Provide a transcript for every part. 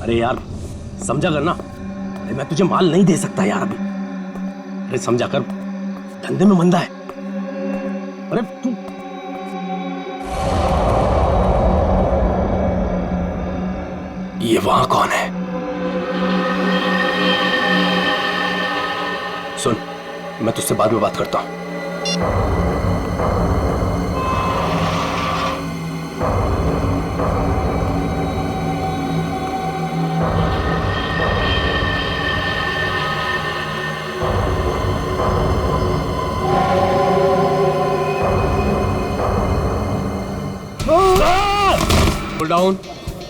अरे यार समझा कर ना, अरे मैं तुझे माल नहीं दे सकता यार अभी। अरे समझा कर, धंधे में मंदा है। अरे तू ये वहां कौन है? सुन, मैं तुझसे बाद में बात करता हूं। Hold down,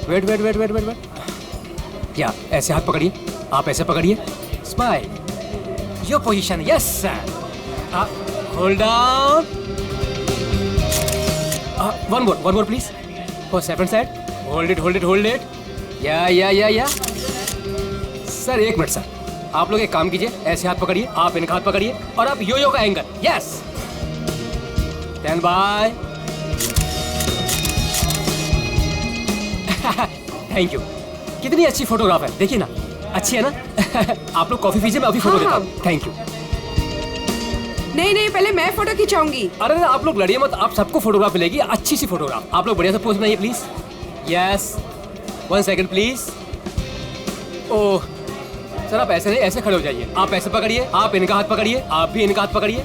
wait wait wait wait wait wait. क्या ऐसे हाथ पकड़िए, आप ऐसे पकड़िए, smile, your position, yes sir. Hold down, one more please, for second side, hold it hold it hold it, या सर एक मिनट सर, आप लोग एक काम कीजिए, ऐसे हाथ पकड़िए, आप इनका हाथ पकड़िए और आप यो का angle, yes, stand by. Thank you. कितनी अच्छी फोटोग्राफ है, देखिए ना, अच्छी है ना? आप लोग कॉफी पीजिए, मैं अभी फोटो देता हूँ। Thank you. नहीं, पहले मैं फोटो खिंचाऊंगी। अरे आप लोग लड़िए मत, आप सबको फोटोग्राफ मिलेगी, अच्छी सी फोटोग्राफ। आप लोग बढ़िया से पोज बनाइए please. Yes, 1 second please. Oh sir, आप ऐसे नहीं, ऐसे खड़े हो जाइए, आप ऐसे पकड़िए, आप इनका हाथ पकड़िए, आप भी इनका हाथ पकड़िए।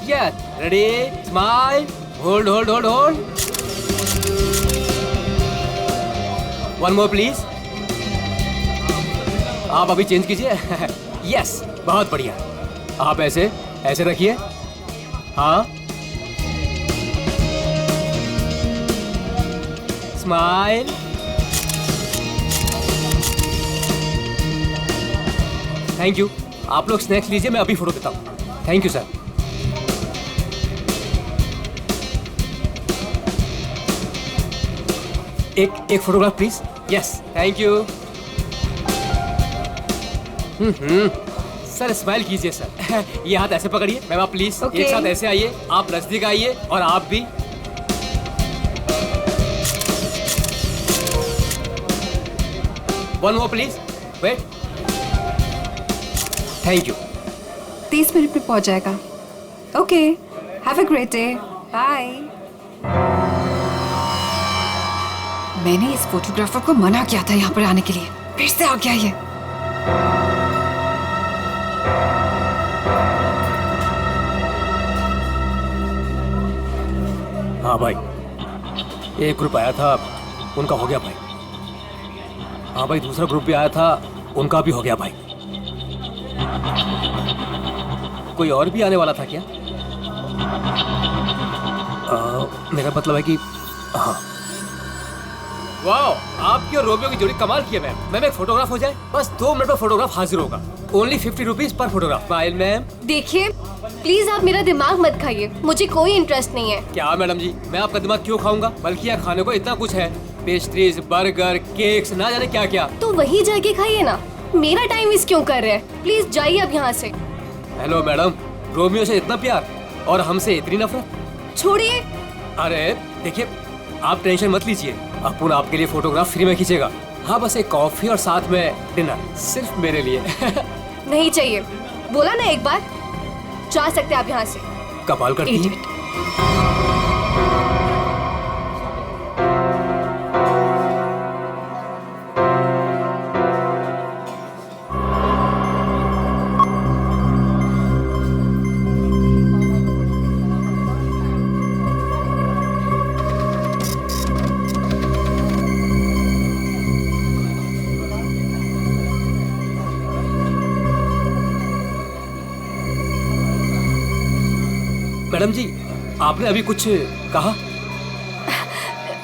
Yes, ready, smile, hold hold hold hold, one more please. आप अभी चेंज कीजिए। यस, बहुत बढ़िया। आप ऐसे ऐसे रखिए, हाँ, स्माइल, थैंक यू। आप लोग स्नैक्स लीजिए, मैं अभी फोटो देता हूँ। Thank you sir. एक photograph please. Yes, thank you. Sir smile कीजिए सर। ये हाथ ऐसे पकड़िए, मैम आप प्लीज एक साथ ऐसे आइए, आप नजदीक आइए और आप भी। One more please, wait, thank you. 30 minute में पहुंच जाएगा। Okay, have a great day, bye. मैंने इस फोटोग्राफर को मना किया था यहाँ पर आने के लिए, फिर से आ गया ये। हाँ भाई, एक ग्रुप आया था, उनका हो गया भाई। हाँ भाई, दूसरा ग्रुप भी आया था, उनका भी हो गया भाई। कोई और भी आने वाला था क्या? मेरा मतलब है कि हाँ। वाह, आपकी और रोमियो की जोड़ी कमाल की है मैम। मैम एक फोटोग्राफ हो जाए, बस 2 मिनट में फोटोग्राफ हाजिर होगा। Only 50 rupees per photograph. Smile ma'am. देखिए प्लीज आप मेरा दिमाग मत खाइए, मुझे कोई इंटरेस्ट नहीं है। क्या मैडम जी, मैं आपका दिमाग क्यों खाऊंगा? बल्कि यहाँ खाने को इतना कुछ है, पेस्ट्रीज, बर्गर, केक्स, ना जाने क्या क्या। तो वही जाके खाइए ना, मेरा टाइम वेस्ट क्यों कर रहे हैं? प्लीज जाइए अब यहाँ से। हेलो मैडम, रोमियो से इतना प्यार और हमसे इतनी नफरत? छोड़िए। अरे देखिए, आप टेंशन मत लीजिए, अपुन आपके लिए फोटोग्राफ फ्री में खींचेगा। हाँ, बस एक कॉफी और साथ में डिनर, सिर्फ मेरे लिए। नहीं चाहिए, बोला ना एक बार। जा सकते आप यहाँ से। कमाल करती है। मैडम जी, आपने अभी कुछ कहा?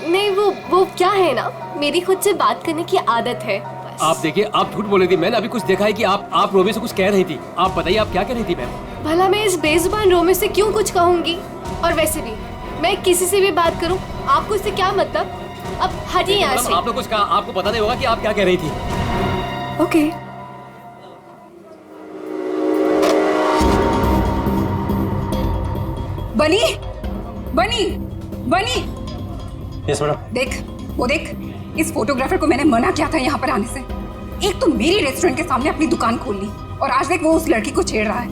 नहीं, वो क्या है ना, मेरी खुद से बात करने की आदत है। आप देखिए, आप झूठ बोल रही थी। मैंने अभी कुछ देखा है कि आप रोमियो से कुछ कह रही थी। आप बताइए, आप क्या कह रही थी मैम? भला मैं इस बेजुबान रोमियो से क्यों कुछ कहूंगी? और वैसे भी मैं किसी से भी बात करूं, आपको इससे क्या मतलब? अब हटिए यहाँ से। आपने कुछ कहा, आपको पता नहीं होगा कि आप क्या कह रही थी। ओके। बनी बनी बनी, यस मैडम। देख वो देख, इस फोटोग्राफर को मैंने मना किया था यहाँ पर आने से। एक तो मेरी रेस्टोरेंट के सामने अपनी दुकान खोल ली और आज देख वो उस लड़की को छेड़ रहा है।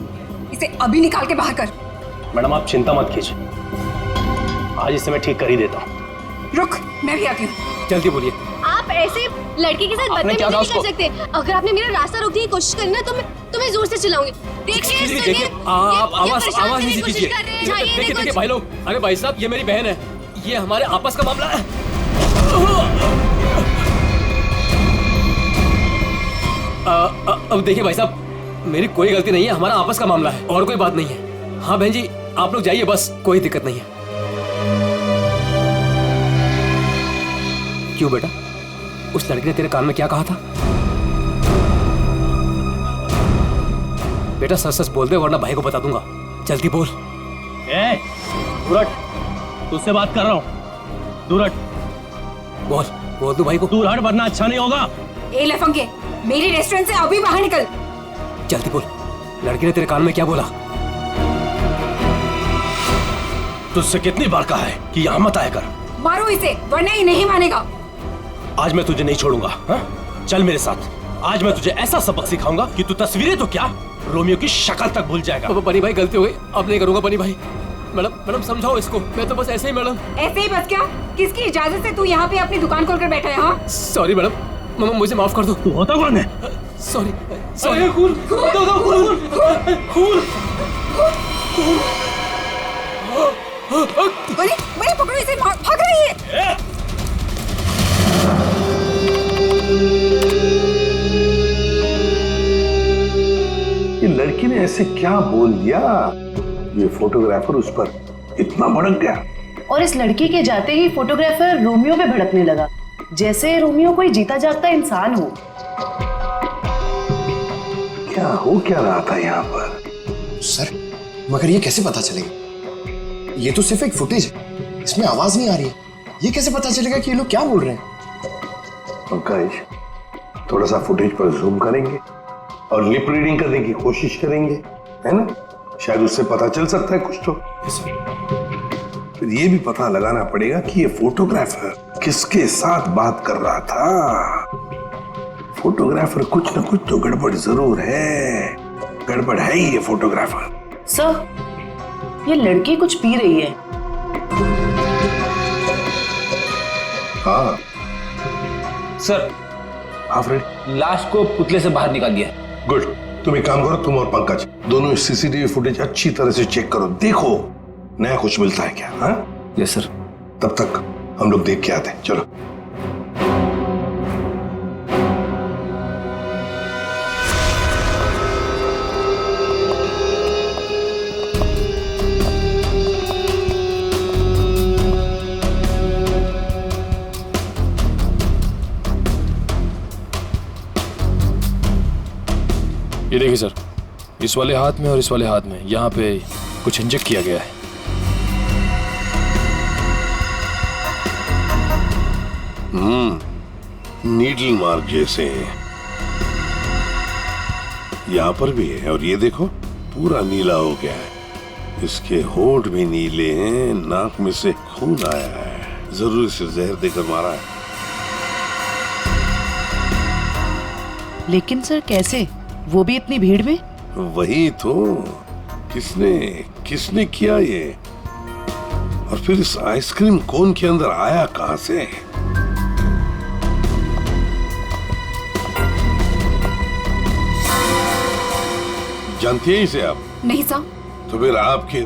इसे अभी निकाल के बाहर कर। मैडम आप चिंता मत कीजिए, आज इसे मैं ठीक कर ही देता हूँ। रुक, मैं भी आती हूँ। जल्दी बोलिए। आप ऐसे लड़के के साथ आपने क्या बदतमीजी कहा नहीं कर सकते। अगर आपने मेरा रास्ता रोकने की कोशिश करी ना तो मैं तुम्हें जोर से चिल्लाऊंगी। देखिए देखिए आप आवाज नहीं दीजिए। देखिए भाई लोग, अरे भाई साहब ये मेरी बहन है, ये हमारे आपस का मामला है। अब देखिए भाई साहब, मेरी कोई गलती नहीं है, हमारा आपस का मामला है और कोई बात नहीं है। हाँ बहन जी आप लोग जाइए, बस कोई दिक्कत नहीं है। क्यों बेटा, उस लड़की ने तेरे कान में क्या कहा था? बेटा सच सच बोल दे वरना भाई को बता दूंगा। जल्दी बोल। ए, दूर हट, तुझसे बात कर रहा हूँ। दूर हट। बोल बोल दो भाई को। दूर हट वरना अच्छा नहीं होगा। ए लफंगे, मेरी रेस्टोरेंट से अभी बाहर निकल। जल्दी बोल, लड़की ने तेरे कान में क्या बोला? तुझसे कितनी बार कहा है कि यहाँ मत आया कर। मारो इसे वरना ये नहीं मानेगा। आज मैं तुझे नहीं छोड़ूंगा। हा? चल मेरे साथ, आज मैं तुझे ऐसा सबक सिखाऊंगा कि तू तस्वीरें तो क्या रोमियो की शक्ल तक भूल जाएगा। बनी भाई गलती हो गई, अब नहीं करूंगा। बनी भाई, मैडम समझाओ इसको। मैं तो बस ऐसे ही मैडम। ऐसे ही बस क्या? किसकी इजाजत से तू यहाँ पे अपनी दुकान खोलकर बैठा है? हाँ सॉरी मैडम, मुझे माफ कर दो। तू होता कौन है? Sorry sorry. खून बनी बनी पकड़ो इसे, भाग रही है। ये लड़की ने ऐसे क्या बोल दिया, ये फोटोग्राफर उस पर इतना भड़क गया। और इस लड़की के जाते ही फोटोग्राफर रोमियो पे भड़कने लगा, जैसे रोमियो कोई जीता जागता इंसान हो। क्या हो क्या रहा था यहाँ पर? सर मगर ये कैसे पता चलेगा? ये तो सिर्फ एक फुटेज है, इसमें आवाज नहीं आ रही है। ये कैसे पता चलेगा कि ये लोग क्या बोल रहे हैं? पंकज, थोड़ा सा फुटेज पर जूम करेंगे और लिप रीडिंग करने की कोशिश करेंगे, है ना? शायद उससे पता चल सकता है कुछ तो। फिर ये भी पता लगाना पड़ेगा कि ये फोटोग्राफर किसके साथ बात कर रहा था। फोटोग्राफर कुछ ना कुछ तो गड़बड़ जरूर है। गड़बड़ है ही ये फोटोग्राफर। सर ये लड़की कुछ पी रही है। हाँ सर, लाश को पुतले से बाहर निकाल दिया। गुड। तुम एक काम करो, तुम और पंकज दोनों सीसीटीवी फुटेज अच्छी तरह से चेक करो, देखो नया कुछ मिलता है क्या। हाँ यस सर। तब तक हम लोग देख के आते हैं। चलो। ये देखिए सर, इस वाले हाथ में और इस वाले हाथ में यहाँ पे कुछ इंजेक्ट किया गया है। नीडल मार्क जैसे यहाँ पर भी है, और ये देखो पूरा नीला हो गया है। इसके होंठ भी नीले हैं, नाक में से खून आया है। जरूर इसे जहर देकर मारा है। लेकिन सर कैसे, वो भी इतनी भीड़ में? वही तो, किसने किया ये? और फिर इस आइसक्रीम कोन के अंदर आया कहां से? जानती है इसे आप? नहीं साहब। तो फिर आपके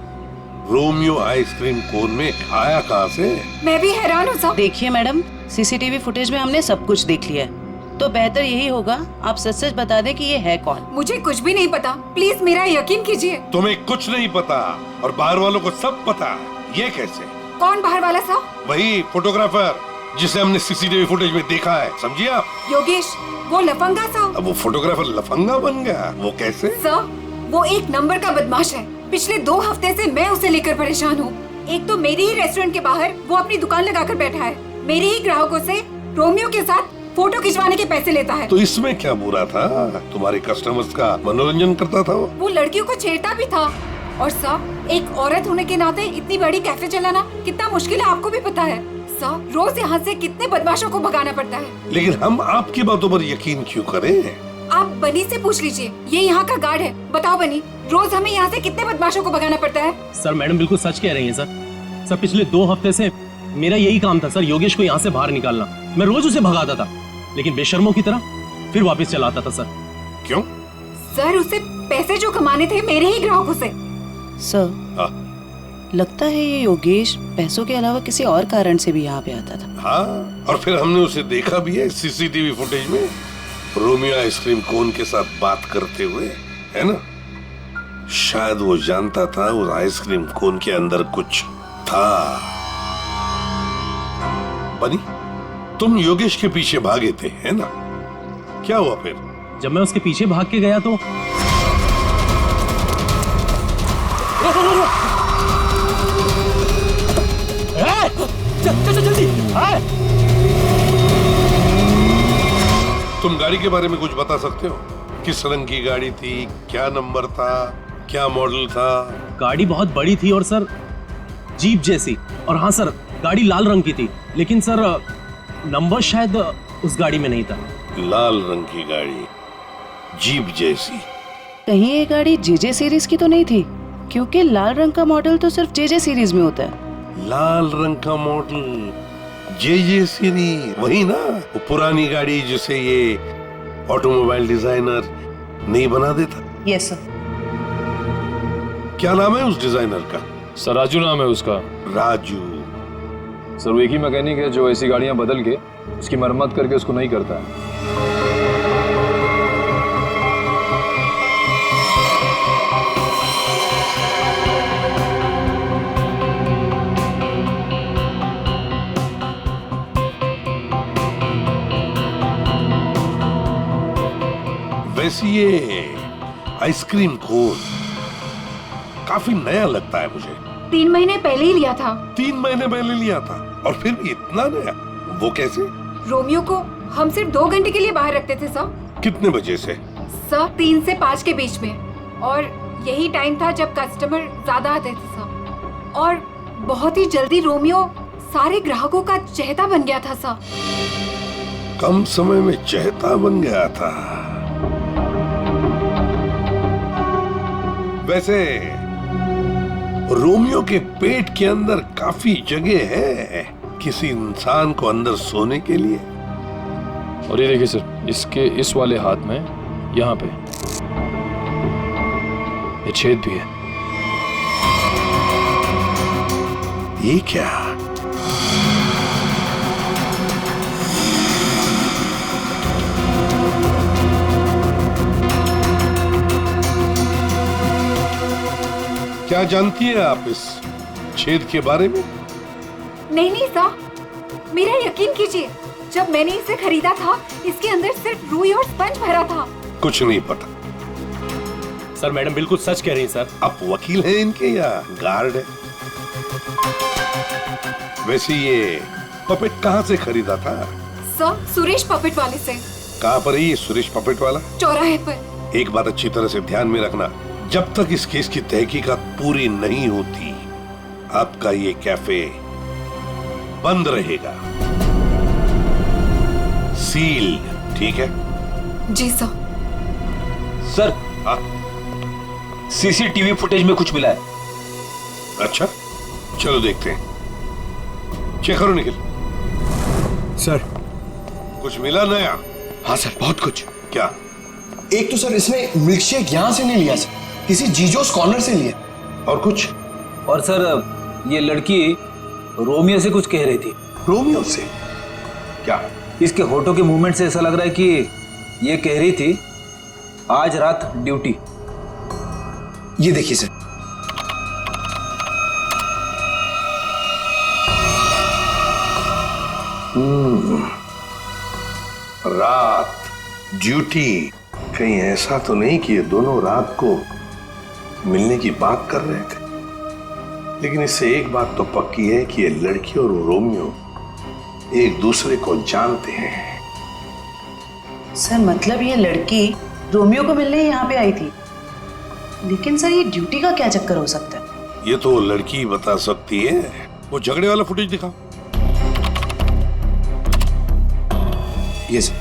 रोमियो आइसक्रीम कोन में आया कहां से? मैं भी हैरान हूँ साहब। देखिए मैडम, सीसीटीवी फुटेज में हमने सब कुछ देख लिया है, तो बेहतर यही होगा आप सच सच बता दें कि ये है कौन। मुझे कुछ भी नहीं पता, प्लीज मेरा यकीन कीजिए। तुम्हें कुछ नहीं पता और बाहर वालों को सब पता। ये कैसे? कौन बाहर वाला साहब? वही फोटोग्राफर जिसे हमने सीसीटीवी फुटेज में देखा है, समझिए आप? योगेश, वो लफंगा साहब। अब वो फोटोग्राफर लफंगा बन गया? वो कैसे? सर, वो एक नंबर का बदमाश है। पिछले 2 हफ्ते से मैं उसे लेकर परेशान हूँ। एक तो मेरी ही रेस्टोरेंट के बाहर वो अपनी दुकान लगाकर बैठा है, मेरे ही ग्राहकों से रोमियो के साथ फोटो खिंचवाने के पैसे लेता है। तो इसमें क्या बुरा था? तुम्हारे कस्टमर्स का मनोरंजन करता था वो लड़कियों को छेड़ता भी था। और सब, एक औरत होने के नाते इतनी बड़ी कैफे चलाना कितना मुश्किल है आपको भी पता है। सर रोज यहाँ से कितने बदमाशों को भगाना पड़ता है। लेकिन हम आपकी बातों पर यकीन क्यों करें? आप बनी से पूछ लीजिए, ये यहाँ का गार्ड है। बताओ बनी, रोज हमें यहाँ से कितने बदमाशों को भगाना पड़ता है? सर मैडम बिल्कुल सच कह रही हैं सर। पिछले 2 हफ्ते से मेरा यही काम था सर, योगेश को यहाँ से बाहर निकालना। मैं रोज उसे भगाता था, लेकिन बेशर्मों की तरह फिर वापस चलाता था सर। क्यों? सर उसे पैसे जो कमाने थे मेरे ही ग्राहकों से। सर लगता है ये योगेश पैसों के अलावा किसी और कारण से भी यहाँ पे आता था। हाँ, और फिर हमने उसे देखा भी है सीसीटीवी फुटेज में, रोमियो आइसक्रीम कोन के साथ बात करते हुए, है ना? शायद वो जानता था उस आइसक्रीम कोन के अंदर कुछ था। बनी, तुम योगेश के पीछे भागे थे, है ना? क्या हुआ फिर? जब मैं उसके पीछे भाग के गया तो चल जल्दी। तुम गाड़ी के बारे में कुछ बता सकते हो? किस रंग की गाड़ी थी, क्या नंबर था, क्या मॉडल था? गाड़ी बहुत बड़ी थी और सर जीप जैसी। और हाँ सर, गाड़ी लाल रंग की थी, लेकिन सर नंबर शायद उस गाड़ी में नहीं था। लाल रंग की गाड़ी, जीप जैसी। कहीं ये गाड़ी जेजे सीरीज की तो नहीं थी? क्योंकि लाल रंग का मॉडल तो सिर्फ जेजे सीरीज में होता है। लाल रंग का मॉडल, जे सीरीज, वही ना? वो पुरानी गाड़ी जिसे ये ऑटोमोबाइल डिजाइनर नहीं बना देता। Yes sir. क्या नाम है उस डिजाइनर का? सर राजू नाम है उसका। राजू। सर वो एक ही मैकेनिक है जो ऐसी गाड़ियां बदल के उसकी मरम्मत करके उसको नहीं करता है। वैसे ये आइसक्रीम कोन काफी नया लगता है मुझे। 3 महीने पहले ही लिया था। 3 महीने पहले लिया था और फिर भी इतना नया? वो कैसे? रोमियो को हम सिर्फ 2 घंटे के लिए बाहर रखते थे सर। कितने बजे से? सर 3 से 5 के बीच में, और यही टाइम था जब कस्टमर ज्यादा आते थे सर। और बहुत ही जल्दी रोमियो सारे ग्राहकों का चहेता बन गया था सर। कम समय में चहेता बन गया था। वैसे रोमियो के पेट के अंदर काफी जगह है किसी इंसान को अंदर सोने के लिए। और ये देखिए सर, इसके इस वाले हाथ में यहाँ पे ये छेद भी है। ये क्या? क्या जानती है आप इस छेद के बारे में? नहीं सर, मेरा यकीन कीजिए, जब मैंने इसे खरीदा था इसके अंदर सिर्फ रुई और स्पंज भरा था। कुछ नहीं पता। सर मैडम बिल्कुल सच कह रही हैं सर। आप वकील हैं इनके या गार्ड है? वैसे ये पपेट कहाँ से खरीदा था? सर सुरेश पपेट वाले से। कहाँ पर है ये सुरेश पपेट वाला? चौराहे पर। एक बात अच्छी तरह से ध्यान में रखना, जब तक इस केस की तहकीकात पूरी नहीं होती आपका ये कैफे बंद रहेगा, सील, ठीक है? जी सर। सर हाँ? सीसीटीवी फुटेज में कुछ मिला है। अच्छा, चलो देखते हैं। चेक करो निखिल। सर। कुछ मिला नया? हाँ सर, बहुत कुछ। क्या? एक तो सर इसने मिल्कशेक यहाँ से नहीं लिया सर, किसी जीजोस कॉर्नर से लिया। और कुछ? और सर ये लड़की रोमियो से कुछ कह रही थी। रोमियो से? क्या? इसके होठों के मूवमेंट से ऐसा लग रहा है कि ये कह रही थी आज रात ड्यूटी। ये देखिए सर। रात ड्यूटी, कहीं ऐसा तो नहीं कि ये दोनों रात को मिलने की बात कर रहे थे? लेकिन इससे एक बात तो पक्की है कि ये लड़की और रोमियो एक दूसरे को जानते हैं। सर मतलब ये लड़की रोमियो को मिलने यहाँ पे आई थी, लेकिन सर ये ड्यूटी का क्या चक्कर हो सकता है? ये तो लड़की बता सकती है। वो झगड़े वाला फुटेज दिखाओ। ये सर।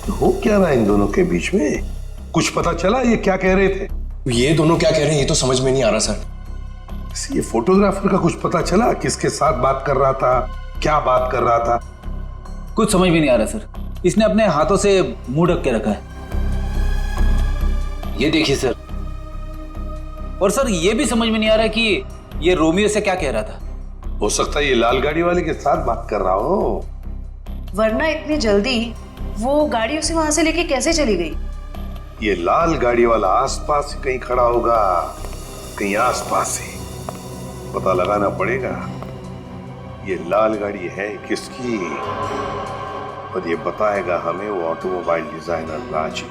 तो हो क्या रहा है इन दोनों के बीच में? कुछ पता चला ये क्या कह रहे थे? ये दोनों क्या कह रहे हैं ये तो समझ में नहीं आ रहा सर। ये फोटोग्राफर का कुछ पता चला? किसके साथ बात कर रहा था, क्या बात कर रहा था? कुछ समझ में नहीं आ रहा सर। इसने अपने हाथों से मुंह ढक के रखा है। ये देखिए सर। और सर ये भी समझ में नहीं आ रहा कि ये रोमियो से क्या कह रहा था। हो सकता है ये लाल गाड़ी वाले के साथ बात कर रहा हो। वरना इतनी जल्दी वो गाड़ी उसे वहां से लेके कैसे चली गई? ये लाल गाड़ी वाला आसपास ही कहीं खड़ा होगा, कहीं आसपास ही। पता लगाना पड़ेगा ये लाल गाड़ी है किसकी, और ये बताएगा हमें वो ऑटोमोबाइल डिजाइनर राज।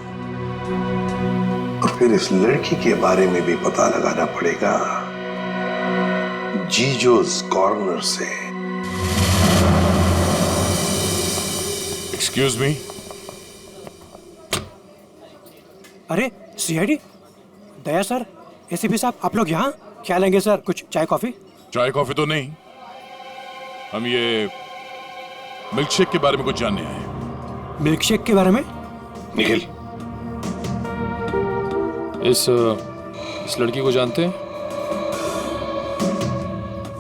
और फिर इस लड़की के बारे में भी पता लगाना पड़ेगा जीजोस कॉर्नर से। Excuse me. अरे सीआईडी दया सर, एसीपी साहब, आप लोग यहाँ क्या लेंगे सर? कुछ चाय कॉफी? चाय कॉफी तो नहीं, हम ये मिल्कशेक के बारे में कुछ जानने आए हैं। मिल्कशेक के बारे में? निखिल, इस लड़की को जानते हैं?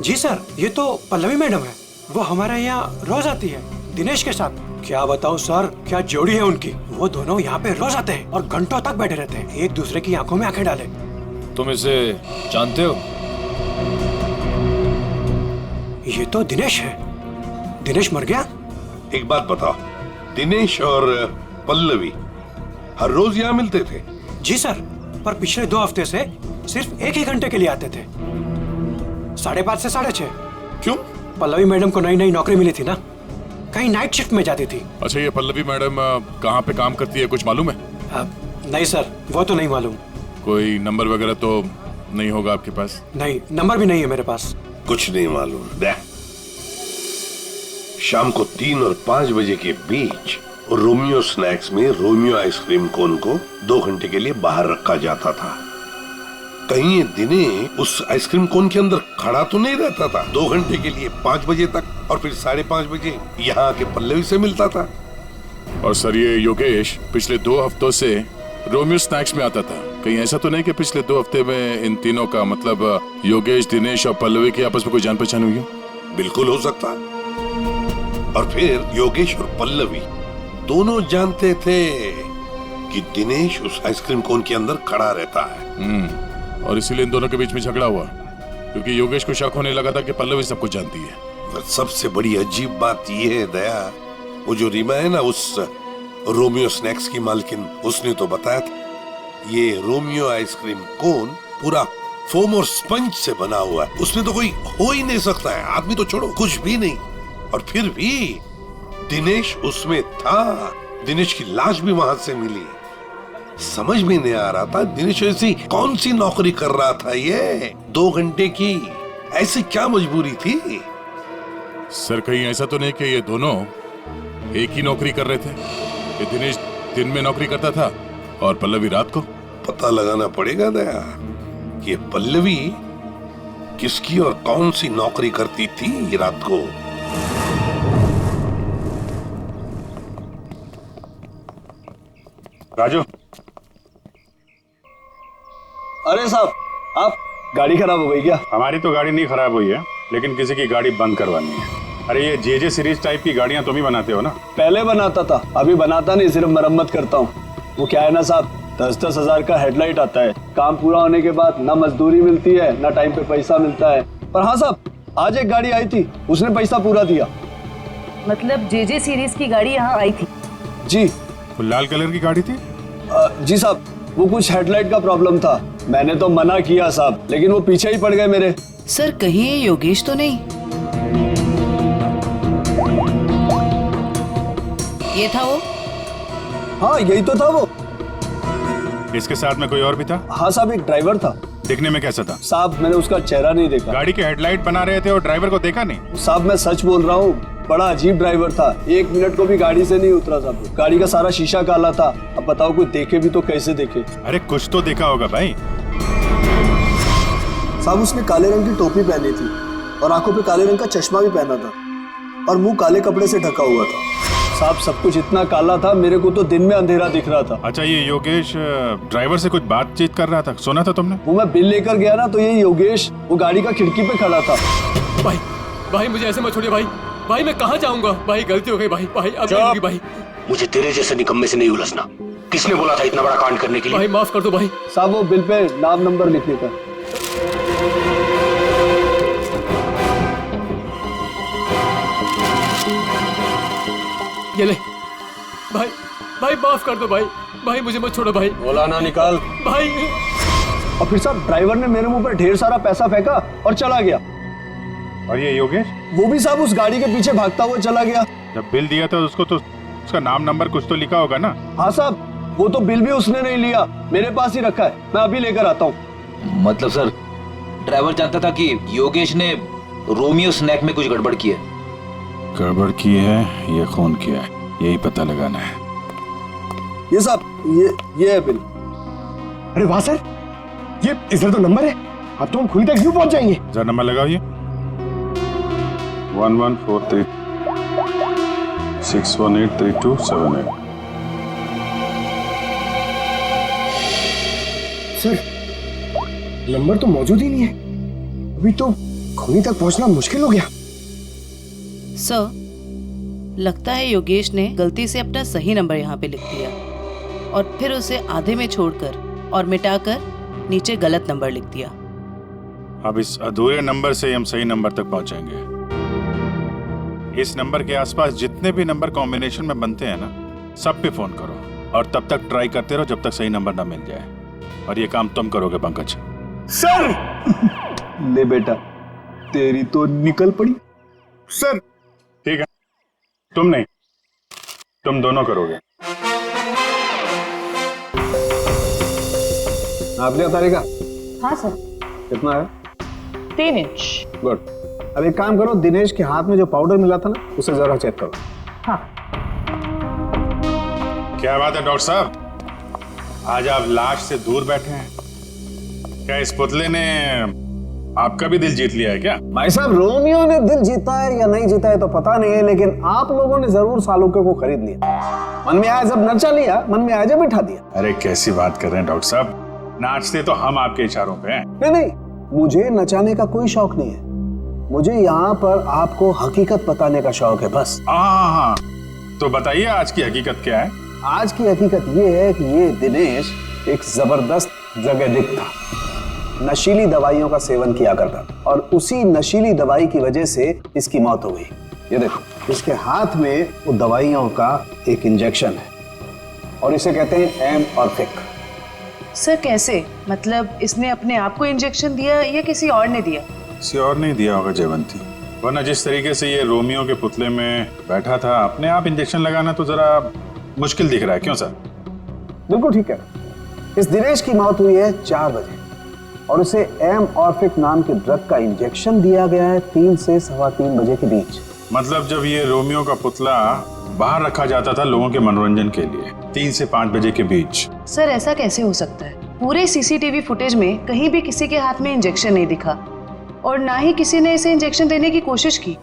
जी सर, ये तो पल्लवी मैडम है। वो हमारे यहाँ रोज आती है दिनेश के साथ। क्या बताऊं सर, क्या जोड़ी है उनकी। वो दोनों यहाँ पे रोज आते हैं और घंटों तक बैठे रहते हैं, एक दूसरे की आंखों में आंखें डाले। तुम इसे जानते हो? ये तो दिनेश है। दिनेश मर गया? एक बात बताओ, दिनेश और पल्लवी हर रोज यहाँ मिलते थे? जी सर, पर पिछले 2 हफ्ते से सिर्फ 1 ही घंटे के लिए आते थे, 5:30 से 6:30। क्यों? पल्लवी मैडम को नई नौकरी मिली थी ना, कहीं नाइट शिफ्ट में जाती थी। अच्छा, ये पल्लवी मैडम कहाँ पे काम करती है, कुछ मालूम है? नहीं सर, वो तो नहीं मालूम। कोई नंबर वगैरह तो नहीं होगा आपके पास? नहीं, नंबर भी नहीं है मेरे पास। कुछ नहीं मालूम। शाम को 3 और 5 बजे के बीच रोमियो स्नैक्स में रोमियो आइसक्रीम कोन को 2 घंटे के लिए बाहर रखा जाता था। कहीं ये दिनेश उस आइसक्रीम कोन के अंदर खड़ा तो नहीं रहता था 2 घंटे के लिए 5 बजे तक, और फिर 5:30 बजे यहाँ आके पल्लवी से मिलता था। और सर, ये योगेश पिछले 2 हफ्तों से रोमियो स्नैक्स में आता था। कहीं ऐसा तो नहीं कि पिछले 2 हफ्ते में इन तीनों का मतलब योगेश, दिनेश और पल्लवी की आपस में कोई जान पहचान हुई हो? बिल्कुल हो सकता। और फिर योगेश और पल्लवी दोनों जानते थे कि दिनेश उस आइसक्रीम कोन के अंदर खड़ा रहता है। और इसीलिए इन दोनों के बीच में झगड़ा हुआ, क्योंकि योगेश को शक होने लगा था कि पल्लवी सब कुछ जानती है। पर सबसे बड़ी अजीब बात यह है दया, वो जो रीमा है ना, उस रोमियो स्नैक्स की मालकिन, उसने तो बताया था ये रोमियो आइसक्रीम कोन पूरा फोम और स्पंज से बना हुआ है, उसमें तो कोई हो ही नहीं सकता है, आदमी तो छोड़ो, कुछ भी नहीं। और फिर भी दिनेश उसमें था, दिनेश की लाश भी वहां से मिली। समझ में नहीं आ रहा था दिनेश ऐसी कौन सी नौकरी कर रहा था, ये 2 घंटे की ऐसी क्या मजबूरी थी? सर, कहीं ऐसा तो नहीं कि ये दोनों एक ही नौकरी कर रहे थे, कि दिनेश दिन में नौकरी करता था और पल्लवी रात को? पता लगाना पड़ेगा दया कि पल्लवी किसकी और कौन सी नौकरी करती थी रात को। राजू, अरे साहब, आप गाड़ी खराब हो गई क्या? हमारी तो गाड़ी नहीं खराब हुई है, लेकिन किसी की गाड़ी बंद करवानी है। अरे ये जे सीरीज टाइप की गाड़ियां तुम ही बनाते हो ना? पहले बनाता था, अभी बनाता नहीं, सिर्फ मरम्मत करता हूँ। वो क्या है ना साहब, 10-10 हजार का हेडलाइट आता है, काम पूरा होने के बाद ना मजदूरी मिलती है ना टाइम पे पैसा मिलता है। पर हाँ साहब, आज एक गाड़ी आई थी, उसने पैसा पूरा दिया। मतलब जे सीरीज की गाड़ी यहाँ आई थी? जी। वो लाल कलर की गाड़ी थी? जी साहब, वो कुछ हेडलाइट का प्रॉब्लम था, मैंने तो मना किया साहब, लेकिन वो पीछे ही पड़ गए मेरे। सर, कहीं ये योगेश तो नहीं? ये था वो? हाँ, यही तो था वो। इसके साथ में कोई और भी था? हाँ साहब, एक ड्राइवर था। दिखने में कैसा था? साहब, मैंने उसका चेहरा नहीं देखा। गाड़ी के हेडलाइट बना रहे थे और ड्राइवर को देखा नहीं? साहब, मैं सच बोल रहा हूँ, बड़ा अजीब ड्राइवर था, 1 मिनट को भी गाड़ी से नहीं उतरा साहब। गाड़ी का सारा शीशा काला था। अब बताओ, कोई देखे भी तो कैसे देखे? अरे कुछ तो देखा होगा भाई। साहब, उसने काले रंग की टोपी पहनी थी और आंखों पे काले रंग का चश्मा भी पहना था और मुंह काले कपड़े से ढका हुआ था। साहब सब कुछ इतना काला था, मेरे को तो दिन में अंधेरा दिख रहा था। अच्छा, ये योगेश ड्राइवर से कुछ बातचीत कर रहा था, सुना था तुमने? वो मैं बिल लेकर गया ना, तो ये योगेश वो गाड़ी का खिड़की पे खड़ा था। भाई भाई मुझे ऐसे मत छोड़िए भाई। भाई मैं कहाँ जाऊंगा? भाई गलती हो गई भाई। भाई अब नहीं होगी भाई। मुझे तेरे जैसे निकम्मे से नहीं उलझना। किसने बोला था इतना बड़ा कांड करने के लिए? भाई माफ कर दो भाई। साहब वो बिल पे नाम नंबर लिखने का। ये ले भाई। भाई माफ कर दो भाई। भाई मुझे मत छोड़ो भाई। बोला ना निकाल भाई। और फिर साहब ड्राइवर ने मेरे मुंह पर ढेर सारा पैसा फेंका और चला गया। और ये योगेश? वो भी साहब उस गाड़ी के पीछे भागता हुआ चला गया। जब बिल दिया था उसको तो उसका नाम नंबर कुछ तो लिखा होगा ना? हाँ साहब, वो तो बिल भी उसने नहीं लिया, मेरे पास ही रखा है, मैं अभी लेकर आता हूँ। मतलब सर, ड्राइवर जानता था कि योगेश ने रोमियो स्नैक में कुछ गड़बड़ की है। गड़बड़ की है या खून किया है, यही पता लगाना है। ये साहब ये है बिल। अरे वाह सर, ये इधर तो नंबर है। अब तो हम खुली तक यूं पहुंच जाएंगे। जरा नंबर लगाओ ये 1143 6183278। सर नंबर तो मौजूद ही नहीं है। अभी तो खुली तक पहुंचना मुश्किल हो गया। सर, लगता है योगेश ने गलती से अपना सही नंबर यहाँ पे लिख दिया और फिर उसे आधे में छोड़कर और मिटाकर नीचे गलत नंबर लिख दिया। अब इस अधूरे नंबर से हम सही नंबर तक पहुंचेंगे। इस नंबर के आसपास जितने भी नंबर कॉम्बिनेशन में बनते हैं ना, सब पे फोन करो और तब तक ट्राई करते रहो जब तक सही नंबर ना मिल जाए। और ये काम तुम करोगे पंकज। सर ले बेटा, तेरी तो निकल पड़ी। सर ठीक है, तुम नहीं, तुम दोनों करोगे। आप लिया तारीख का? हाँ सर। कितना है? 3 इंच। गुड। अब एक काम करो, दिनेश के हाथ में जो पाउडर मिला था ना, उसे जरा चेक करो। हाँ। क्या बात है डॉक्टर साहब, आज आप लाश से दूर बैठे हैं। क्या इस पुतले ने आपका भी दिल जीत लिया है क्या? भाई साहब, रोमियो ने दिल जीता है या नहीं जीता है तो पता नहीं है, लेकिन आप लोगों ने जरूर सालुके को खरीद लिया। मन में आया जब नचा लिया, मन में आया जब बिठा दिया। अरे कैसी बात कर रहे हैं डॉक्टर साहब, नाचते तो हम आपके इशारों पे हैं। नहीं, मुझे नचाने का कोई शौक नहीं है, मुझे यहाँ पर आपको हकीकत बताने का शौक है बस। हाँ, तो बताइए आज की हकीकत क्या है? आज की हकीकत ये है कि ये दिनेश एक जबरदस्त ड्रग एडिक्ट था, नशीली दवाइयों का सेवन किया करता था और उसी नशीली दवाई की वजह से इसकी मौत हो गई। ये देखो, इसके हाथ में वो दवाइयों का एक इंजेक्शन है और इसे कहते हैं एमऑर्फिक। सर कैसे? मतलब इसने अपने आप को इंजेक्शन दिया या किसी और ने दिया? किसी और नहीं दिया होगा जयवंती, वरना जिस तरीके से ये रोमियो के पुतले में बैठा था, अपने आप इंजेक्शन लगाना तो जरा मुश्किल दिख रहा है। क्यों सर? बिल्कुल ठीक है। इस दिनेश की मौत हुई है 4 बजे और उसे एमऑर्फिक नाम के ड्रग का इंजेक्शन दिया गया है 3 से 3:15 बजे के बीच। मतलब जब ये रोमियो का पुतला बाहर रखा जाता था लोगों के मनोरंजन के लिए, 3 से 5 बजे के बीच। सर ऐसा कैसे हो सकता है? पूरे सीसीटीवी फुटेज में कहीं भी किसी के हाथ में इंजेक्शन नहीं दिखा और ना ही किसी ने इसे इंजेक्शन देने की कोशिश की।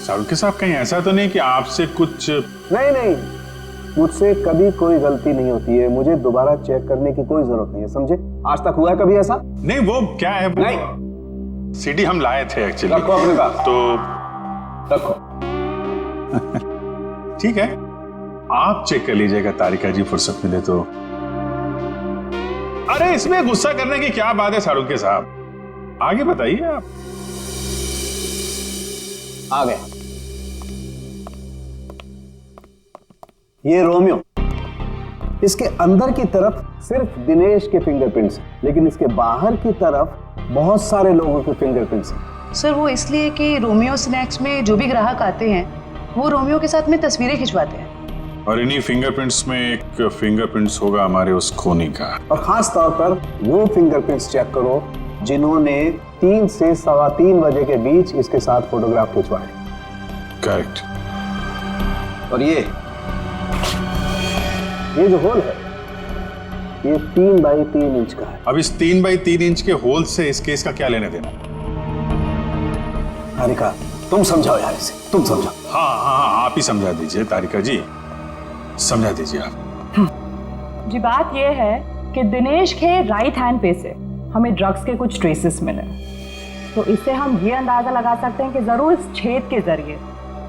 सालुके साहब, कहीं ऐसा तो नहीं कि आपसे कुछ? नहीं, मुझसे कभी कोई गलती नहीं होती है, मुझे दोबारा चेक करने की कोई जरूरत नहीं है, समझे? आज तक हुआ है कभी ऐसा? नहीं, वो क्या है? नहीं, सीडी हम लाए थे एक्चुअली। रखो अपने पास। तो रखो। ठीक है, आप चेक कर लीजिएगा तारिका जी, फुर्सत मिले तो। अरे इसमें गुस्सा करने की क्या बात है सारुके साहब, आगे बताइए आप। आ गए। ये रोमियो, इसके अंदर की तरफ सिर्फ दिनेश के फिंगरप्रिंट्स, लेकिन इसके बाहर की तरफ बहुत सारे लोगों के फिंगरप्रिंट्स हैं। सर वो इसलिए कि रोमियो स्नैक्स में जो भी ग्राहक आते हैं वो रोमियो के साथ में तस्वीरें खिंचवाते हैं और इन्हीं फिंगरप्रिंट्स में एक फिंगरप्रिंट्स होगा हमारे उस खूनी का। और खास तौर पर वो फिंगरप्रिंट्स चेक करो जिन्होंने 3 से 3:15 बजे के बीच इसके साथ फोटोग्राफ खिंचवाए। करेक्ट। और ये जो होल है ये 3 बाई 3 इंच का है। अब इस 3 बाई 3 इंच के होल से इस केस का क्या लेने देना? तारिका, तुम समझाओ यार इसे, तुम समझाओ। हाँ हाँ हाँ, आप ही समझा दीजिए तारिका जी, समझा दीजिए आप। जी बात यह है कि दिनेश के राइट हैंड पे से हमें ड्रग्स के कुछ ट्रेसेस मिले, तो इससे हम ये अंदाजा लगा सकते हैं कि जरूर इस छेद के जरिए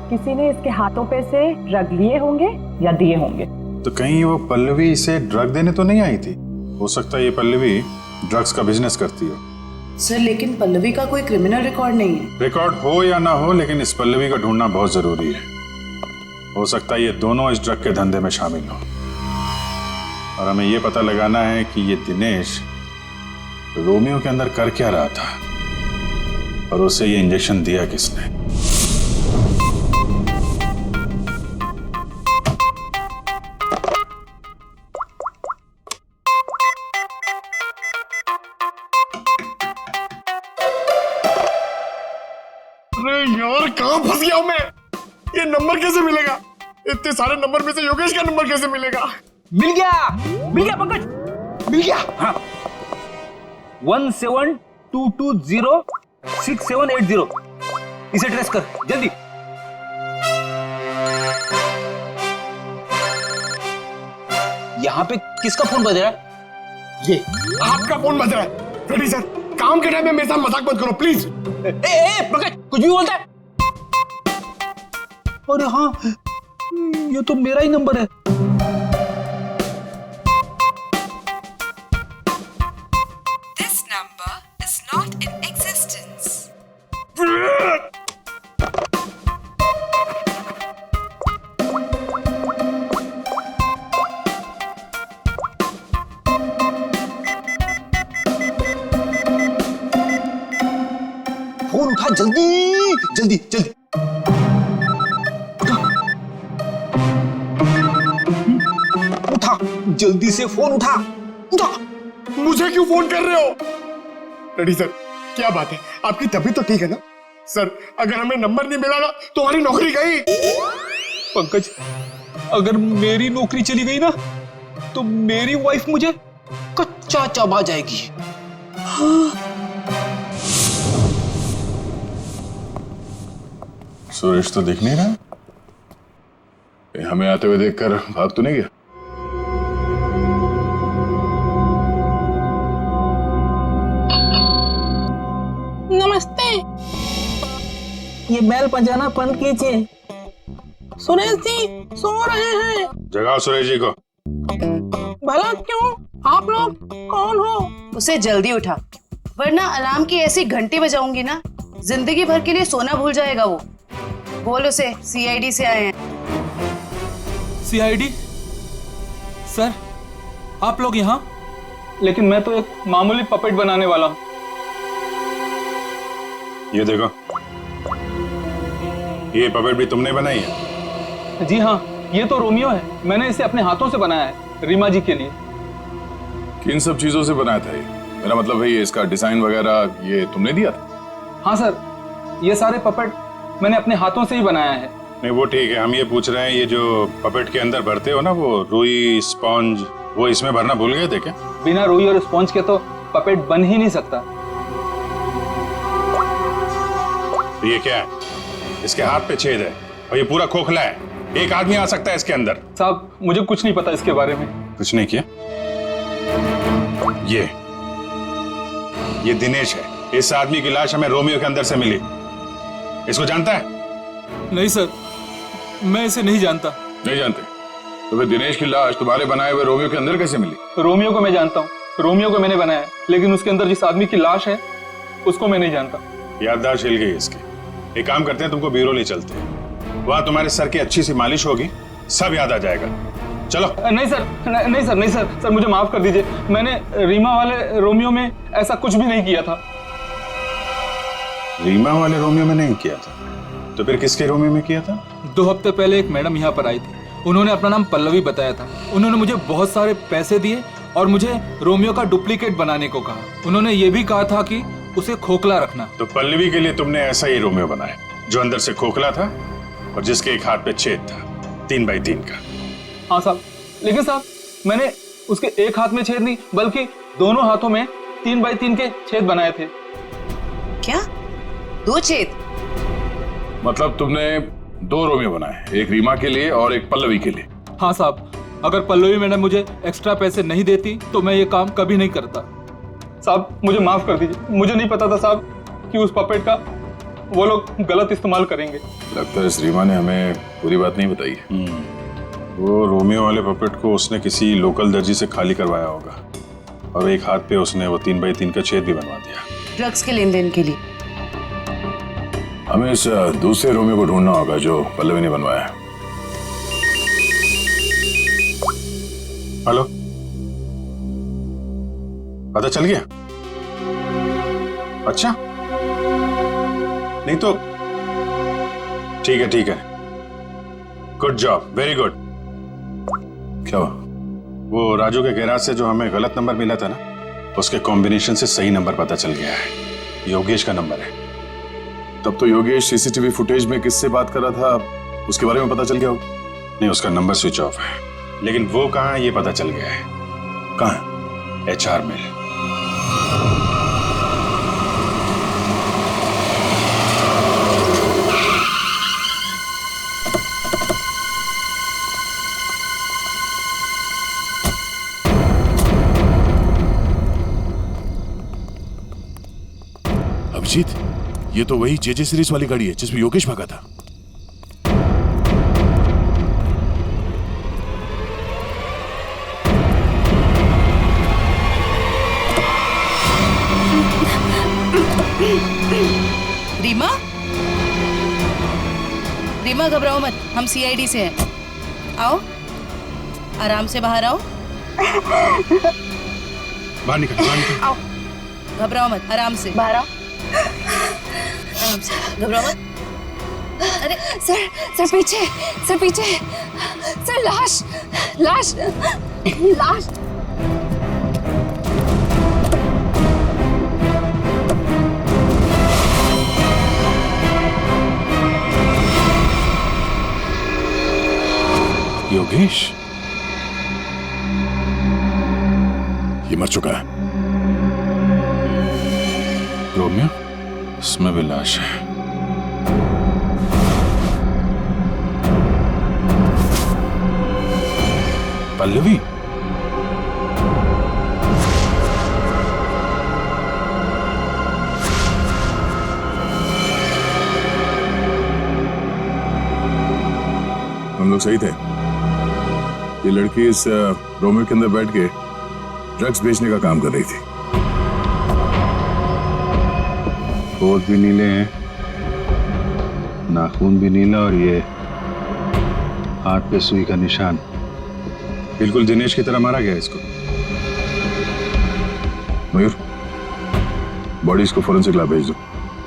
किसी ने इसके हाथों पे से ड्रग लिए होंगे या दिए होंगे। तो कहीं वो पल्लवी इसे ड्रग देने तो नहीं आई थी? हो सकता है ये पल्लवी ड्रग्स का बिजनेस करती हो। सर लेकिन पल्लवी का कोई क्रिमिनल रिकॉर्ड नहीं है। रिकॉर्ड हो या ना हो, लेकिन इस पल्लवी को ढूंढना बहुत जरूरी है। हो सकता है ये दोनों इस ड्रग के धंधे में शामिल हो, और हमें ये पता लगाना है कि ये दिनेश रोमियो के अंदर कर क्या रहा था और उसे ये इंजेक्शन दिया किसने। अरे यार कहाँ फंस गया हूं मैं? ये नंबर कैसे मिलेगा? इतने सारे नंबर में से योगेश का नंबर कैसे मिलेगा? मिल गया पंकज, मिल गया। हाँ 17220670, इसे ट्रेस कर जल्दी। यहाँ पे किसका फोन बज रहा है? ये आपका फोन बज रहा है। फ्रेडी सर, काम के टाइम में मेरे साथ मजाक मत करो प्लीज। पंकज कुछ भी बोलता है। अरे हाँ, ये तो मेरा ही नंबर है। This number is not in existence. Phone उठा जल्दी जल्दी जल्दी। उठा जल्दी से, फोन उठा उठा। मुझे क्यों फोन कर रहे हो? रेडी सर, क्या बात है? आपकी तबीयत तो ठीक है ना? सर अगर हमें नंबर नहीं मिला ना तो हमारी नौकरी गई। पंकज, अगर मेरी नौकरी चली गई ना तो मेरी वाइफ मुझे कच्चा चबा जाएगी। सुरेश तो दिख नहीं रहा। हमें आते हुए देखकर भाग तो नहीं गया? नमस्ते, ये बेल बजाना बंद कीजिए। सुरेश जी सो रहे हैं। जगाओ सुरेश जी को। भला क्यों? आप लोग कौन हो? उसे जल्दी उठा, वरना अलार्म की ऐसी घंटी बजाऊंगी ना, जिंदगी भर के लिए सोना भूल जाएगा वो। बोल उसे सीआईडी से आए हैं। सीआईडी? सर आप लोग यहाँ? लेकिन मैं तो एक मामूली पपेट बनाने वाला हूँ। ये देखो, ये पपेट भी तुमने बनाई है? जी हाँ, ये तो रोमियो है। मैंने इसे अपने हाथों से बनाया है रीमा जी के लिए। किन सब चीजों से बनाया था ये? मेरा मतलब है ये इसका डिजाइन वगैरह ये तुमने दिया था? हाँ सर, ये सारे पपेट मैंने अपने हाथों से ही बनाया है। नहीं वो ठीक है, हम ये पूछ रहे हैं ये जो पपेट के अंदर भरते हो ना, वो रुई स्पॉन्ज, वो इसमें भरना भूल गए थे क्या? बिना रुई और स्पॉन्ज के तो पपेट बन ही नहीं सकता। तो ये क्या है? इसके हाथ पे छेद है और ये पूरा खोखला है, एक आदमी आ सकता है इसके अंदर। साहब मुझे कुछ नहीं पता इसके बारे में। कुछ नहीं किया? ये दिनेश है। इस आदमी की लाश हमें रोमियो के अंदर से मिली। इसको जानता है? नहीं सर, मैं इसे नहीं जानता। नहीं जानते? तो फिर दिनेश की लाश तुम्हारे बनाए हुए रोमियो के अंदर कैसे मिली? रोमियो को मैं जानता हूँ, रोमियो को मैंने बनाया, लेकिन उसके अंदर जिस आदमी की लाश है उसको मैं नहीं जानता। याददाश्त हिल गई इसकी। एक काम करते हैं, तुमको ब्यूरो ले चलते हैं, वहां तुम्हारे सर की अच्छी सी मालिश होगी, सब याद आ जाएगा। चलो। नहीं सर, नहीं सर, नहीं सर, सर मुझे माफ कर दीजिए। मैंने रीमा वाले रोमियो में ऐसा कुछ भी नहीं किया था। रीमा वाले रोमियो में नहीं किया था? तो फिर किसके रोमियो में किया था? 2 हफ्ते पहले एक मैडम यहाँ पर आई थी। उन्होंने अपना नाम पल्लवी बताया था। उन्होंने मुझे बहुत सारे पैसे दिए और मुझे रोमियो का डुप्लीकेट बनाने को कहा। उन्होंने ये भी कहा था कि उसे खोखला रखना। तो पल्लवी के लिए तुमने ऐसा ही रोमियो बनाया जो अंदर से खोखला था और जिसके एक हाथ पे छेद था 3 बाई 3 का। हाँ साहब, लेकिन साहब मैंने उसके एक हाथ में छेद नहीं बल्कि दोनों हाथों में 3 बाई 3 के छेद बनाए थे। क्या? 2 छेद? मतलब तुमने 2 रोमियो बनाए, एक रीमा के लिए और एक पल्लवी के लिए? हाँ साहब, अगर पल्लवी मैडम मुझे एक्स्ट्रा पैसे नहीं देती तो मैं ये काम कभी नहीं करता। साहब मुझे माफ कर दीजिए, मुझे नहीं पता था साहब कि उस पपेट का वो लोग गलत इस्तेमाल करेंगे। लगता है इस रीमा ने हमें पूरी बात नहीं बताई है। वो रोमियो वाले पपेट को उसने किसी लोकल दर्जी से खाली करवाया होगा और एक हाथ पे उसने वो 3x3 का छेद भी बनवा दिया। ड्रग्स के लेन देन के लिए। हमें इस दूसरे रोमियो को ढूंढना होगा जो पल्लवी ने बनवाया। हेलो, पता चल गया? अच्छा, नहीं तो ठीक है। Good job, very good. क्या हुआ? वो राजू के गैराज से जो हमें गलत नंबर मिला था ना, उसके कॉम्बिनेशन से सही नंबर पता चल गया है। योगेश का नंबर है। तब तो योगेश सीसीटीवी फुटेज में किससे बात कर रहा था उसके बारे में पता चल गया होगा? नहीं, उसका नंबर स्विच ऑफ है, लेकिन वो कहाँ है ये पता चल गया है। कहाँ? HR मिल। अभिजीत, ये तो वही JJ सीरीज वाली गाड़ी है जिसमें योगेश भागा था। रीमा घबराओ मत, हम CID से हैं। आओ, आराम से बाहर आओ। बाहर निकल। आओ, घबराओ मत, आराम से बाहर आओ। आराम से, घबराओ मत। अरे सर पीछे, सर लाश। योगेश ये मर चुका है। रोमियो, इसमें भी लाश है। पल्लवी, हम लोग सही थे। ये लड़की इस रोमियो के अंदर बैठ के ड्रग्स बेचने का काम कर रही थी। होठ भी नीले हैं, नाखून भी नीला, और ये हाथ पे सुई का निशान। बिल्कुल दिनेश की तरह मारा गया इसको। मयूर, बॉडीज को फोरेंसिक लैब भेज दो।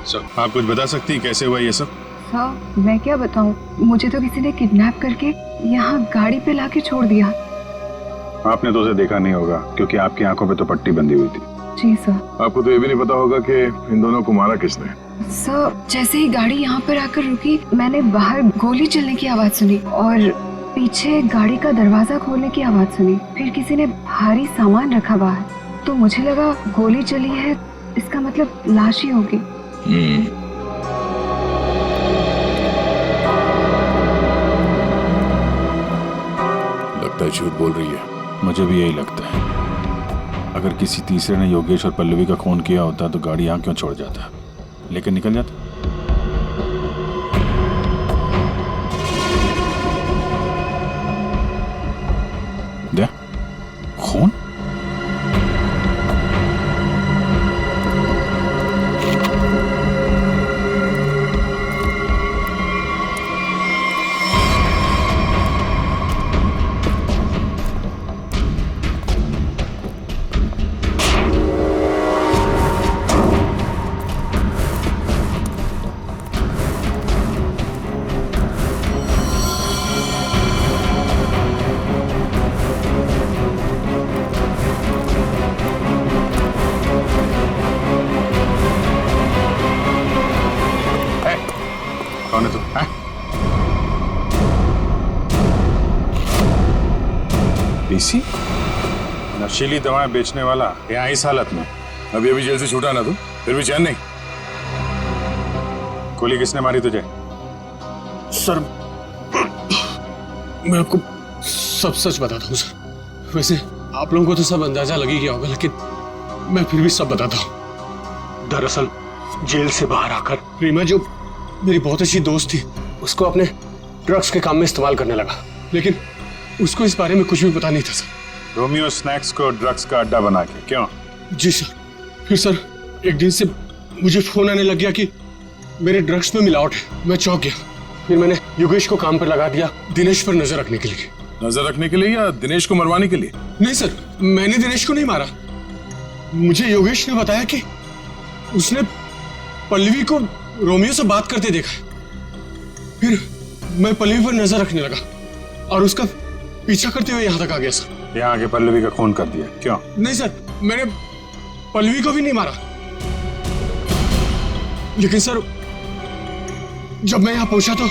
सर, आप कुछ बता सकती हैं कैसे हुआ ये सब? सर मैं क्या बताऊं, मुझे तो किसी ने किडनैप करके यहाँ गाड़ी पे लाके छोड़ दिया। आपने तो उसे देखा नहीं होगा क्योंकि आपकी आंखों पे तो पट्टी बंधी हुई थी। जी सर। आपको तो ये भी नहीं पता होगा कि इन दोनों को मारा किसने? सर जैसे ही गाड़ी यहाँ पर आकर रुकी, मैंने बाहर गोली चलने की आवाज सुनी और पीछे गाड़ी का दरवाजा खोलने की आवाज सुनी। फिर किसी ने भारी सामान रखा बाहर, तो मुझे लगा गोली चली है, इसका मतलब लाश ही होगी। लगता है झूठ बोल रही है। मुझे भी यही लगता है। अगर किसी तीसरे ने योगेश और पल्लवी का खून किया होता तो गाड़ी यहाँ क्यों छोड़ जाता, लेकिन निकल जाता। दे खून। कौन है तू? पीसी? नशीली दवाएं बेचने वाला यहाँ इस हालत में? अभी अभी जेल से छूटा ना तू, फिर भी चैन नहीं। गोली किसने मारी तुझे? सर मैं आपको सब सच बताता हूँ सर। वैसे आप लोगों को तो सब अंदाजा लग ही गया होगा, लेकिन मैं फिर भी सब बताता हूँ। दरअसल जेल से बाहर आकर रीमा जो मेरी बहुत अच्छी दोस्त थी, उसको अपने ड्रग्स के काम में इस्तेमाल करने लगा, लेकिन उसको इस बारे में कुछ भी पता नहीं था सर। रोमियो स्नैक्स को ड्रग्स का अड्डा बना के क्यों? जी सर। फिर सर एक दिन से मुझे फोन आने लग गया कि मेरे ड्रग्स में मिलावट है। मैं चौंक गया। फिर मैंने योगेश को काम पर लगा दिया, दिनेश पर नजर रखने के लिए। नजर रखने के लिए या दिनेश को मरवाने के लिए? नहीं सर, मैंने दिनेश को नहीं मारा। मुझे योगेश ने बताया कि उसने पल्लवी को रोमियो से बात करते देखा। फिर मैं पल्लवी पर नजर रखने लगा और उसका पीछा करते हुए यहाँ तक आ गया सर। यहाँ आके पल्लवी का खून कर दिया क्यों? नहीं सर, मैंने पल्लवी को भी नहीं मारा, लेकिन सर जब मैं यहाँ पहुंचा तो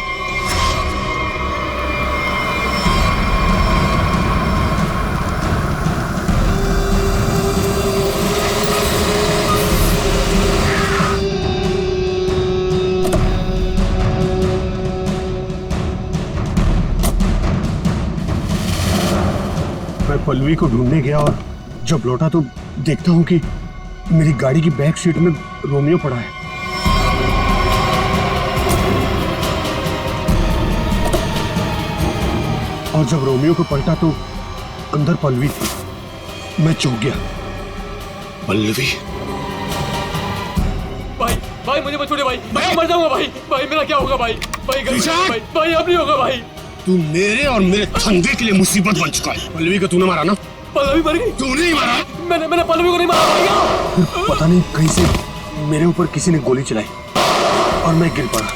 मैं पल्लवी को ढूंढने गया और जब लौटा तो देखता हूं कि मेरी गाड़ी की बैक सीट में रोमियो पड़ा है। और जब रोमियो को पलटा तो अंदर पल्लवी थी। मैं चौंक गया। पल्लवी? भाई भाई मुझे मत छोड़िए भाई, मैं मर जाऊंगा भाई। भाई मेरा क्या होगा भाई? भाई भाई भाई अब नहीं होगा भाई। तू मेरे और मेरे धंधे के लिए मुसीबत बन चुका है। पल्लवी को तूने मारा ना? पल्लवी मर गई। तूने ही मारा? मैंने पल्लवी को नहीं मारा भैया। फिर पता नहीं कहीं से मेरे ऊपर किसी ने गोली चलाई और मैं गिर पड़ा।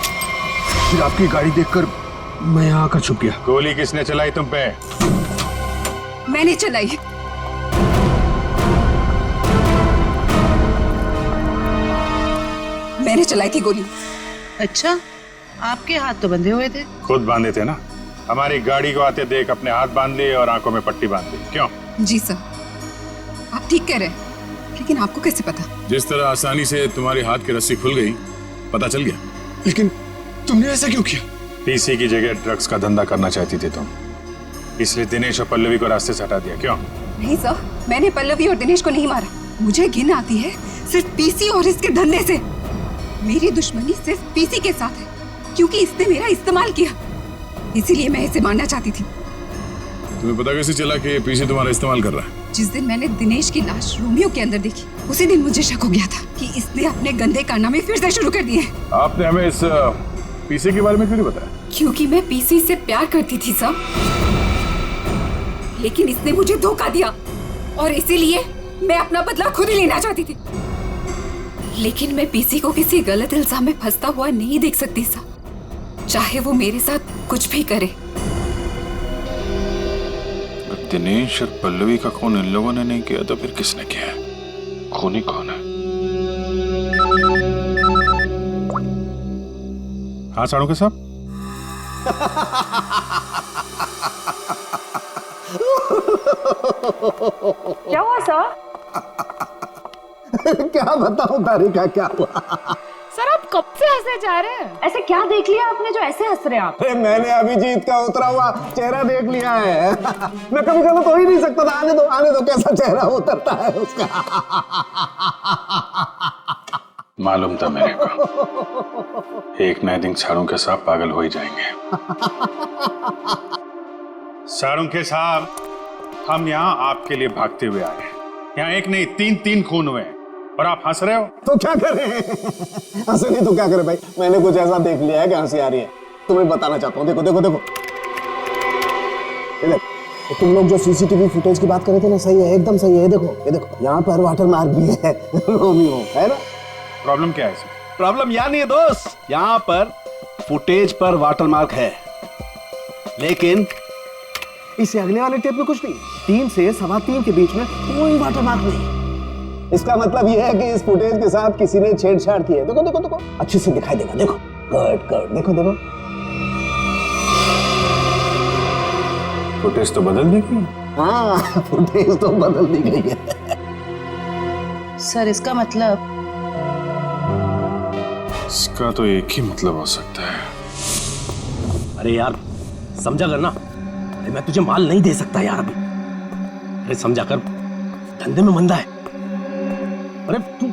फिर आपकी गाड़ी देखकर मैं यहाँ आकर छुप गया। गोली किसने चलाई तुम पे? मैंने चलाई। मैंने चलाई थी गोली। अच्छा, आपके हाथ तो बंधे हुए थे। खुद बांधे थे ना। हमारी गाड़ी को आते देख अपने हाथ बांध लिए और आंखों में पट्टी बांध ली क्यों? जी सर, आप ठीक कह रहे हैं, लेकिन आपको कैसे पता? जिस तरह आसानी से तुम्हारे हाथ की रस्सी खुल गई, पता चल गया। लेकिन तुमने ऐसा क्यों किया? पीसी की जगह ड्रग्स का धंधा करना चाहती थी तुम, इसलिए दिनेश और पल्लवी को रास्ते से हटा दिया क्यों? नहीं सर, मैंने पल्लवी और दिनेश को नहीं मारा। मुझे घिन आती है सिर्फ पीसी और इसके धंधे से। मेरी दुश्मनी सिर्फ पीसी के साथ है, क्योंकि इसने मेरा इस्तेमाल किया, इसीलिए मैं इसे मारना चाहती थी। तुम्हें पता कैसे चला कि पीसी तुम्हारा इस्तेमाल कर रहा है? जिस दिन मैंने दिनेश की लाश रोमियो के अंदर देखी, उसी दिन मुझे शक हो गया था कि इसने अपने गंदे कारनामे फिर से शुरू कर दिए। आपने हमें इस पीसी के बारे में क्यों नहीं बताया? क्योंकि मैं पीसी से प्यार करती थी सर, लेकिन इसने मुझे धोखा दिया और इसीलिए मैं अपना बदला खुद ही लेना चाहती थी। लेकिन मैं पीसी को किसी गलत इल्जाम में फंसता हुआ नहीं देख सकती सर, चाहे वो मेरे साथ कुछ भी करे। दिनेश और पल्लवी का खून इन लोगों ने नहीं किया तो फिर किसने किया है? खूनी कौन है? हाँ साड़ू साहब। क्या हुआ सर? क्या बताऊं तारिका, क्या हुआ? सर आप कब से हंसे जा रहे हैं? ऐसे क्या देख लिया आपने जो ऐसे हंस रहे हैं आप? अरे मैंने अभिजीत का उतरा हुआ चेहरा देख लिया है। मैं कभी गलत हो ही नहीं सकता था। आने दो कैसा चेहरा उतरता है उसका। मालूम था मेरे को, एक नए दिन साड़ू के साथ पागल हो ही जाएंगे। साड़ू के साथ हम यहाँ आपके लिए भागते हुए आए हैं। यहाँ एक नहीं तीन खून हुए हैं और आप हंस रहे हो। तो क्या करें? हंसे नहीं तो क्या करें भाई? मैंने कुछ ऐसा देख लिया है कि हंसी आ रही है। तुम्हें बताना चाहता हूँ। देखो देखो देखो, तो तुम लोग जो सीसीटीवी फुटेज की बात कर रहे थे ना, सही है, एकदम सही है। देखो ये देखो, यहाँ पर वाटर मार्क भी है रोमियो, है ना? प्रॉब्लम क्या है इसमें? प्रॉब्लम यहाँ नहीं है दोस्त, यहाँ पर फुटेज पर वाटर मार्क है, लेकिन इसे अगले वाले टेप में कुछ नहीं। 3 से 3:15 के बीच में कोई वाटर मार्क नहीं। इसका मतलब यह है कि इस फुटेज के साथ किसी ने छेड़छाड़ की है। देखो देखो देखो, अच्छे से दिखाई देगा। देखो कट देखो देखो, फुटेज तो बदल दी गई। हाँ फुटेज तो बदल दी गई है। सर इसका मतलब? इसका तो एक ही मतलब हो सकता है, अरे यार समझा कर ना, अरे मैं तुझे माल नहीं दे सकता यार अभी। अरे समझा कर, धंधे में मंदा है। अरे तू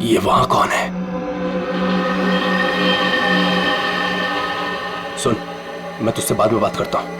ये वहां कौन है? सुन, मैं तुझसे बाद में बात करता हूं।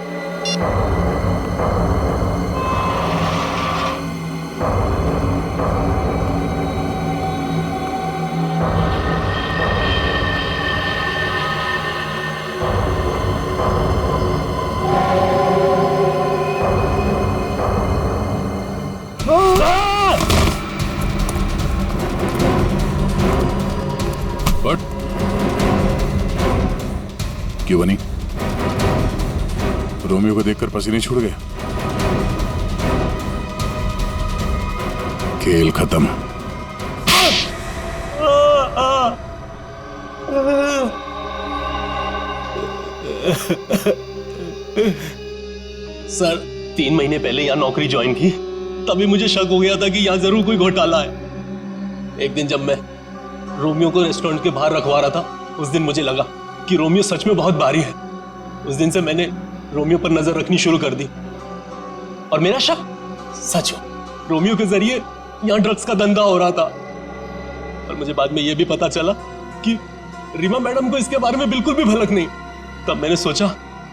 क्यों बनी? रोमियो को देखकर पसीने छूट गए? खेल खत्म। सर 3 महीने पहले यहाँ नौकरी ज्वाइन की, तभी मुझे शक हो गया था कि यहाँ जरूर कोई घोटाला है। एक दिन जब मैं रोमियो को रेस्टोरेंट के बाहर रखवा रहा था, उस दिन मुझे लगा कि रोमियो सच में बहुत भारी है। उस दिन से मैंने रोमियो पर नजर रखनी शुरू कर दी और मेरा शक सच हो। रोमियो के जरिए यहाँ ड्रग्स का धंधा हो रहा था। और मुझे बाद में यह भी पता चला कि रीमा मैडम को इसके बारे में बिल्कुल भी भनक नहीं। तब मैंने सोचा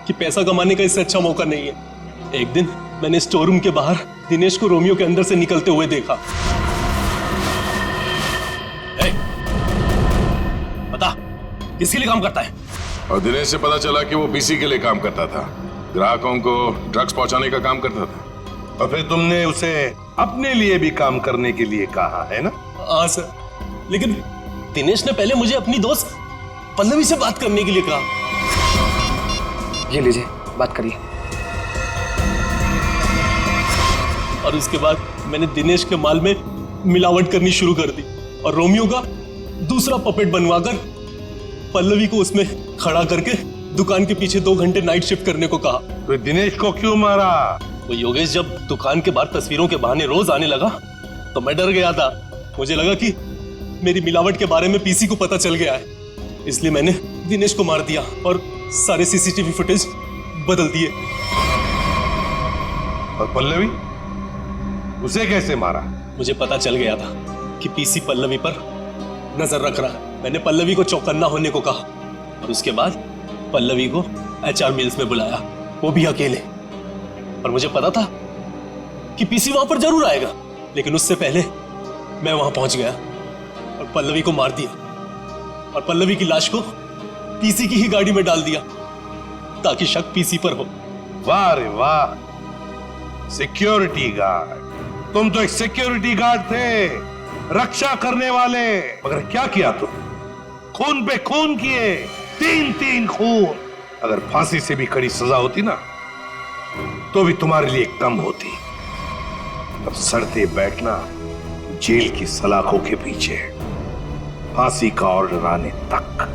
कि पैसा कमाने का इससे अच्छा मौका नहीं है। एक दिन मैंने स्टोर रूम के बाहर दिनेश को रोमियो के अंदर से निकलते हुए देखा। बता, किसके लिए काम करता है? और दिनेश से पता चला कि वो पीसी के लिए काम करता था, ग्राहकों को ड्रग्स पहुंचाने का काम करता था। और फिर तुमने उसे अपने लिए भी काम करने के लिए कहा है ना? हाँ सर, लेकिन दिनेश ने पहले मुझे अपनी दोस्त पल्लवी से बात करने के लिए कहा। ये लीजिए, बात करिए। और उसके बाद मैंने दिनेश के माल में मिलावट करनी शुरू कर दी और रोमियो का दूसरा पपेट बनवाकर पल्लवी को उसमें खड़ा करके दुकान के पीछे 2 घंटे नाइट शिफ्ट करने को कहा। तो दिनेश को क्यों मारा? वो योगेश जब दुकान के बाहर तस्वीरों के बहाने रोज आने लगा तो मैं डर गया था। मुझे लगा कि मेरी मिलावट के बारे में पीसी को पता चल गया है, इसलिए मैंने दिनेश को मार दिया और सारे सीसीटीवी फुटेज बदल दिए। और पल्लवी, उसे कैसे मारा? मुझे पता चल गया था कि पीसी पल्लवी पर नजर रख रहा है। मैंने पल्लवी को चौकन्ना होने को कहा और उसके बाद पल्लवी को एचआर मिल्स में बुलाया, वो भी अकेले। और मुझे पता था कि पीसी वहां पर जरूर आएगा, लेकिन उससे पहले मैं वहां पहुंच गया और पल्लवी को मार दिया और पल्लवी की लाश को पीसी की ही गाड़ी में डाल दिया ताकि शक पीसी पर हो। वाह रे वाह, सिक्योरिटी गार्ड! तुम तो एक सिक्योरिटी गार्ड थे, रक्षा करने वाले। मगर क्या किया तुम? खून पे खून किए, 3 खून। अगर फांसी से भी कड़ी सजा होती ना, तो भी तुम्हारे लिए कम होती। अब सड़ते बैठना जेल की सलाखों के पीछे, फांसी का ऑर्डर आने तक।